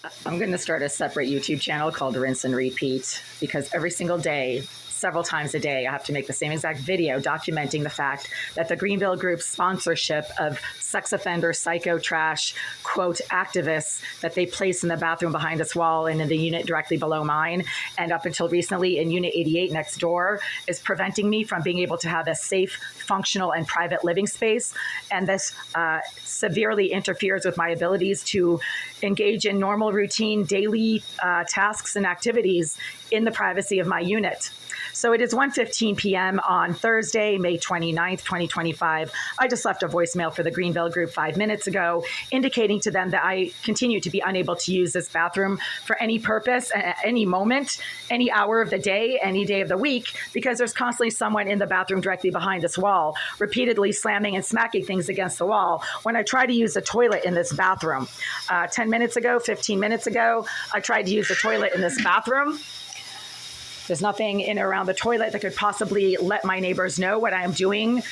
I'm going to start a separate YouTube channel called Rinse and Repeat because every single day, several times a day, I have to make the same exact video documenting the fact that the Greenville Group's sponsorship of sex offender, psycho trash, quote, activists that they place in the bathroom behind this wall and in the unit directly below mine, and up until recently in Unit 88 next door, is preventing me from being able to have a safe, functional, and private living space. And this severely interferes with my abilities to engage in normal, routine, daily tasks and activities in the privacy of my unit. So it is 1:15 p.m. on Thursday, May 29th, 2025. I just left a voicemail for the Greenville Group 5 minutes ago, indicating to them that I continue to be unable to use this bathroom for any purpose, at any moment, any hour of the day, any day of the week, because there's constantly someone in the bathroom directly behind this wall, repeatedly slamming and smacking things against the wall when I try to use the toilet in this bathroom. 10 minutes ago, 15 minutes ago, I tried to use the toilet in this bathroom. There's nothing in or around the toilet that could possibly let my neighbors know what I am doing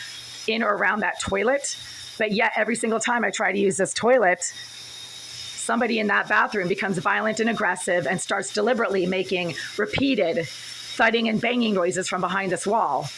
in or around that toilet. But yet every single time I try to use this toilet, somebody in that bathroom becomes violent and aggressive and starts deliberately making repeated thudding and banging noises from behind this wall.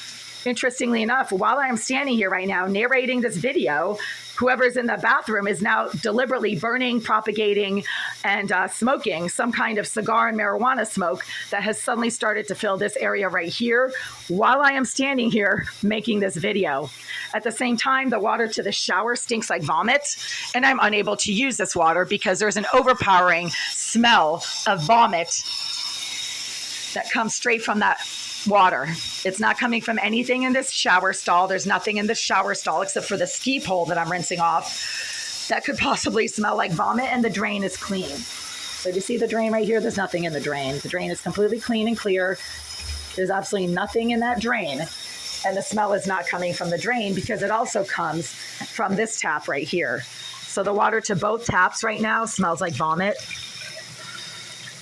Interestingly enough, while I am standing here right now narrating this video, whoever's in the bathroom is now deliberately burning, propagating, and smoking some kind of cigar and marijuana smoke that has suddenly started to fill this area right here while I am standing here making this video. At the same time, the water to the shower stinks like vomit, and I'm unable to use this water because there's an overpowering smell of vomit that comes straight from that water. It's not coming from anything in this shower stall. There's nothing in this shower stall except for the ski pole that I'm rinsing off that could possibly smell like vomit, and the drain is clean. So do you see the drain right here? There's nothing in the drain. The drain is completely clean and clear. There's absolutely nothing in that drain. And the smell is not coming from the drain because it also comes from this tap right here. So the water to both taps right now smells like vomit.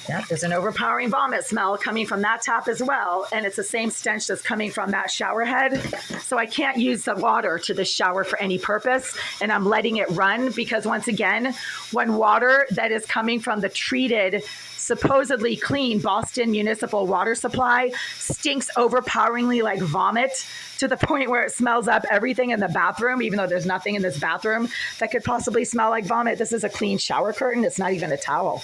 Yeah, there's an overpowering vomit smell coming from that tap as well. And it's the same stench that's coming from that shower head. So I can't use the water to the shower for any purpose. And I'm letting it run because, once again, when water that is coming from the treated, supposedly clean Boston municipal water supply stinks overpoweringly like vomit to the point where it smells up everything in the bathroom, even though there's nothing in this bathroom that could possibly smell like vomit. This is a clean shower curtain. It's not even a towel.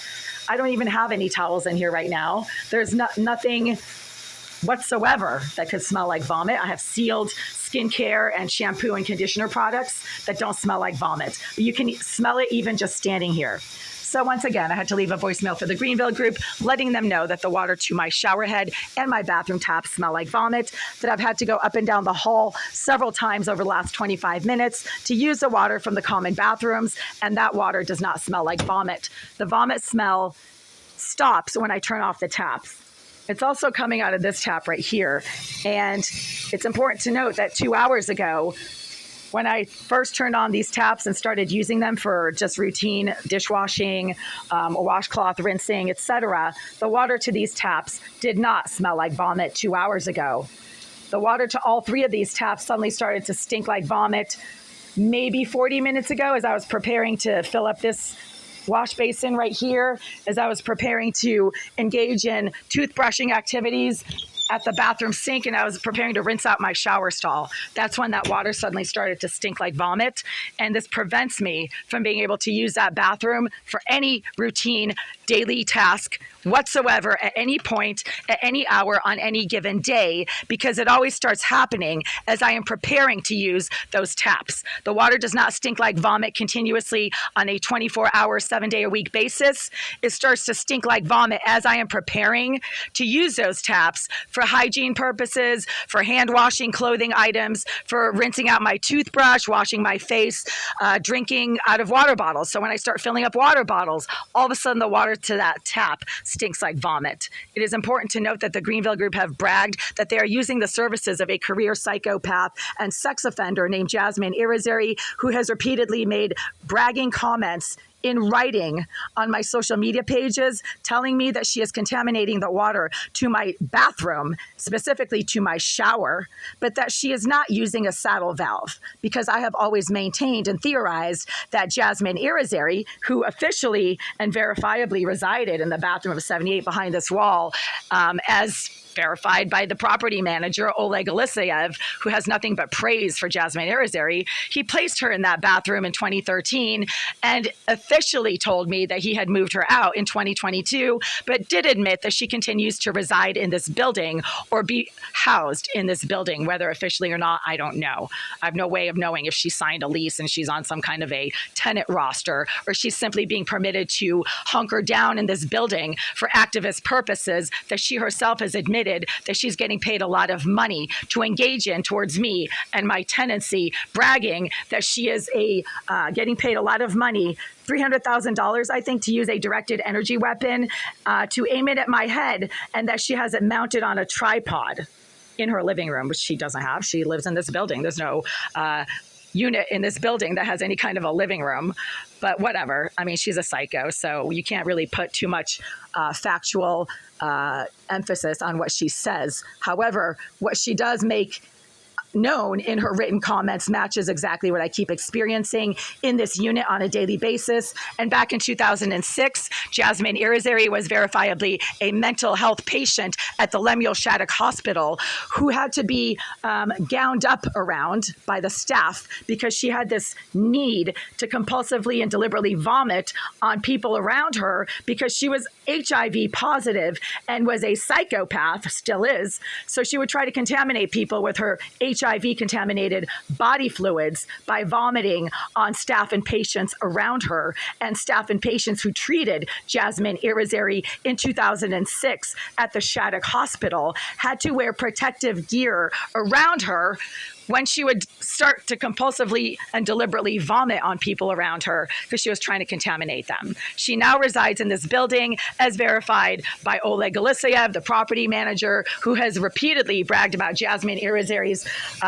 I don't even have any towels in here right now. There's nothing whatsoever that could smell like vomit. I have sealed skincare and shampoo and conditioner products that don't smell like vomit. But you can smell it even just standing here. So once again, I had to leave a voicemail for the Greenville Group, letting them know that the water to my shower head and my bathroom tap smell like vomit, that I've had to go up and down the hall several times over the last 25 minutes to use the water from the common bathrooms, and that water does not smell like vomit. The vomit smell stops when I turn off the taps. It's also coming out of this tap right here. And it's important to note that 2 hours ago, when I first turned on these taps and started using them for just routine dishwashing, washcloth rinsing, etc., the water to these taps did not smell like vomit 2 hours ago. The water to all three of these taps suddenly started to stink like vomit maybe 40 minutes ago as I was preparing to fill up this wash basin right here, as I was preparing to engage in toothbrushing activities at the bathroom sink, and I was preparing to rinse out my shower stall. That's when that water suddenly started to stink like vomit. And this prevents me from being able to use that bathroom for any routine daily task whatsoever at any point, at any hour, on any given day, because it always starts happening as I am preparing to use those taps. The water does not stink like vomit continuously on a 24-hour, 7-day-a-week basis. It starts to stink like vomit as I am preparing to use those taps for hygiene purposes, for hand washing clothing items, for rinsing out my toothbrush, washing my face, drinking out of water bottles. So when I start filling up water bottles, all of a sudden the water to that tap stinks like vomit. It is important to note that the Greenville Group have bragged that they are using the services of a career psychopath and sex offender named Jasmine Irizarry, who has repeatedly made bragging comments in writing on my social media pages, telling me that she is contaminating the water to my bathroom, specifically to my shower, but that she is not using a saddle valve, because I have always maintained and theorized that Jasmine Irizarry, who officially and verifiably resided in the bathroom of 78 behind this wall, as verified by the property manager, Oleg Eliseyev, who has nothing but praise for Jasmine Irizarry. He placed her in that bathroom in 2013 and officially told me that he had moved her out in 2022, but did admit that she continues to reside in this building or be housed in this building, whether officially or not, I don't know. I have no way of knowing if she signed a lease and she's on some kind of a tenant roster, or she's simply being permitted to hunker down in this building for activist purposes that she herself has admitted that she's getting paid a lot of money to engage in towards me and my tenancy, bragging that she is getting paid a lot of money, $300,000, I think, to use a directed energy weapon to aim it at my head, and that she has it mounted on a tripod in her living room, which she doesn't have. She lives in this building. There's no unit in this building that has any kind of a living room, but whatever. I mean, she's a psycho, so you can't really put too much factual emphasis on what she says. However, what she does make known in her written comments matches exactly what I keep experiencing in this unit on a daily basis. And back in 2006, Jasmine Irizarry was verifiably a mental health patient at the Lemuel Shattuck Hospital who had to be gowned up around by the staff because she had this need to compulsively and deliberately vomit on people around her because she was HIV positive and was a psychopath, still is. So she would try to contaminate people with her HIV contaminated body fluids by vomiting on staff and patients around her, and staff and patients who treated Jasmine Irizarry in 2006 at the Shattuck Hospital had to wear protective gear around her when she would start to compulsively and deliberately vomit on people around her because she was trying to contaminate them. She now resides in this building, as verified by Oleg Eliseyev, the property manager, who has repeatedly bragged about Jasmine Irizarry's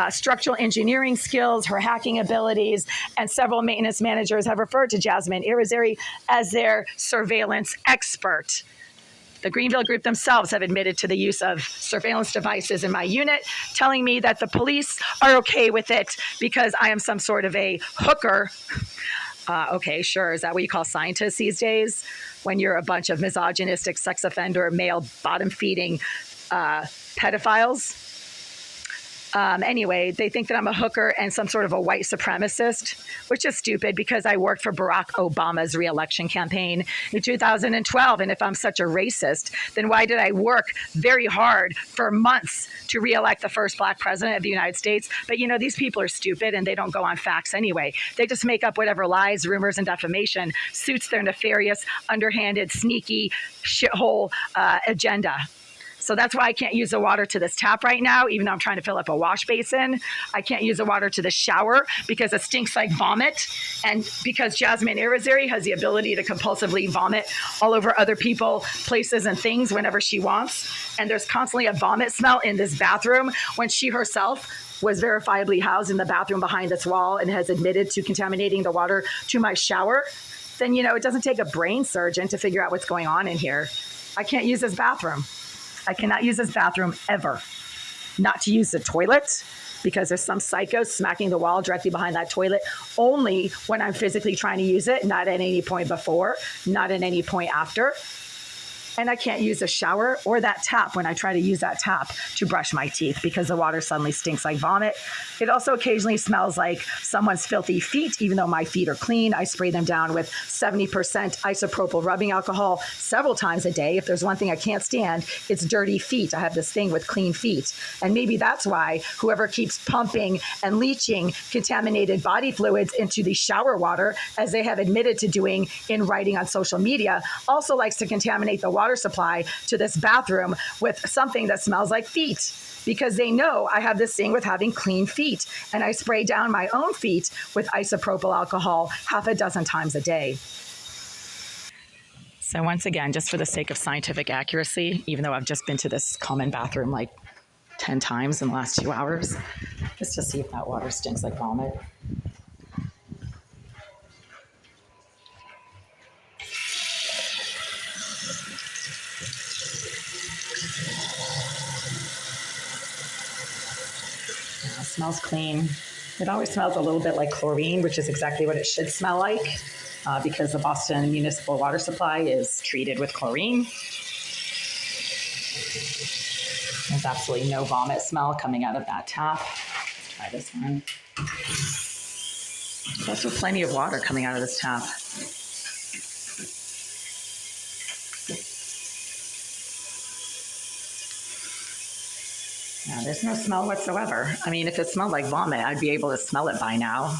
structural engineering skills, her hacking abilities, and several maintenance managers have referred to Jasmine Irizarry as their surveillance expert. The Greenville Group themselves have admitted to the use of surveillance devices in my unit, telling me that the police are okay with it because I am some sort of a hooker. Okay, sure. Is that what you call scientists these days? When you're a bunch of misogynistic, sex offender, male bottom-feeding pedophiles? Anyway, they think that I'm a hooker and some sort of a white supremacist, which is stupid because I worked for Barack Obama's reelection campaign in 2012. And if I'm such a racist, then why did I work very hard for months to reelect the first Black president of the United States? But, you know, these people are stupid and they don't go on facts anyway. They just make up whatever lies, rumors, and defamation suits their nefarious, underhanded, sneaky, shithole agenda. So that's why I can't use the water to this tap right now, even though I'm trying to fill up a wash basin. I can't use the water to the shower because it stinks like vomit. And because Jasmine Irizarry has the ability to compulsively vomit all over other people, places, and things whenever she wants. And there's constantly a vomit smell in this bathroom when she herself was verifiably housed in the bathroom behind this wall and has admitted to contaminating the water to my shower. Then, you know, it doesn't take a brain surgeon to figure out what's going on in here. I can't use this bathroom. I cannot use this bathroom ever. Not to use the toilet because there's some psycho smacking the wall directly behind that toilet only when I'm physically trying to use it, not at any point before, not at any point after. And I can't use a shower or that tap when I try to use that tap to brush my teeth because the water suddenly stinks like vomit. It also occasionally smells like someone's filthy feet, even though my feet are clean. I spray them down with 70% isopropyl rubbing alcohol several times a day. If there's one thing I can't stand, it's dirty feet. I have this thing with clean feet. And maybe that's why whoever keeps pumping and leaching contaminated body fluids into the shower water, as they have admitted to doing in writing on social media, also likes to contaminate the water supply to this bathroom with something that smells like feet, because they know I have this thing with having clean feet, and I spray down my own feet with isopropyl alcohol half a dozen times a day. So once again, just for the sake of scientific accuracy, even though I've just been to this common bathroom like 10 times in the last 2 hours, just to see if that water stinks like vomit. It smells clean. It always smells a little bit like chlorine, which is exactly what it should smell like, because the Boston municipal water supply is treated with chlorine. There's absolutely no vomit smell coming out of that tap. Let's try this one. There's also plenty of water coming out of this tap. Yeah, there's no smell whatsoever. I mean, if it smelled like vomit, I'd be able to smell it by now.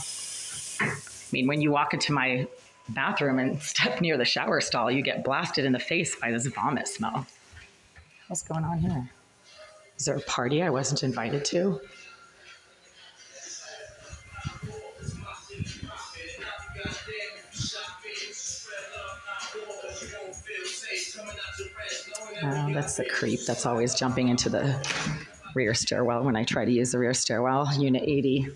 I mean, when you walk into my bathroom and step near the shower stall, you get blasted in the face by this vomit smell. What's going on here? Is there a party I wasn't invited to? Oh, that's the creep that's always jumping into the rear stairwell when I try to use the rear stairwell, unit 80.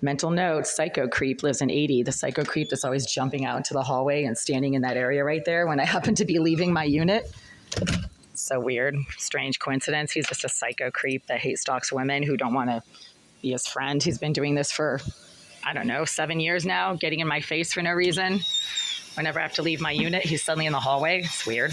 Mental note, psycho creep lives in 80. The psycho creep that's always jumping out into the hallway and standing in that area right there when I happen to be leaving my unit. So weird, strange coincidence. He's just a psycho creep that hate stalks women who don't want to be his friend. He's been doing this for, I don't know, 7 years now, getting in my face for no reason. Whenever I have to leave my unit, he's suddenly in the hallway. It's weird.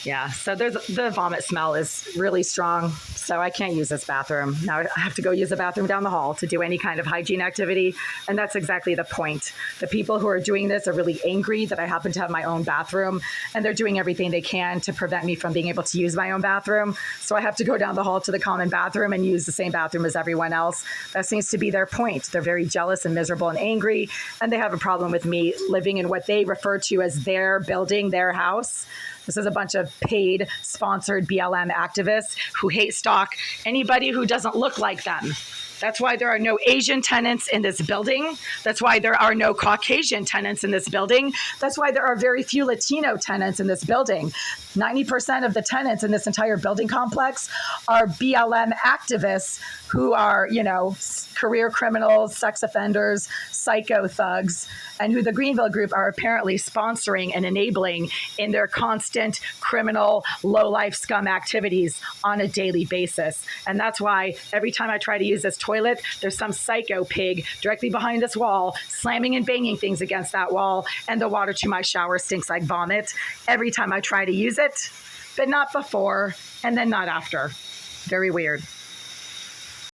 Yeah, so the vomit smell is really strong, so I can't use this bathroom. Now I have to go use the bathroom down the hall to do any kind of hygiene activity, and that's exactly the point. The people who are doing this are really angry that I happen to have my own bathroom, and they're doing everything they can to prevent me from being able to use my own bathroom, so I have to go down the hall to the common bathroom and use the same bathroom as everyone else. That seems to be their point. They're very jealous and miserable and angry, and they have a problem with me living in what they refer to as their building, their house. This is a bunch of paid, sponsored BLM activists who hate stalk anybody who doesn't look like them. That's why there are no Asian tenants in this building. That's why there are no Caucasian tenants in this building. That's why there are very few Latino tenants in this building. 90% of the tenants in this entire building complex are BLM activists who are, you know, career criminals, sex offenders, psycho thugs, and who the Greenville Group are apparently sponsoring and enabling in their constant criminal, low-life scum activities on a daily basis. And that's why every time I try to use this toilet, there's some psycho pig directly behind this wall, slamming and banging things against that wall, and the water to my shower stinks like vomit every time I try to use it, but not before, and then not after. Very weird.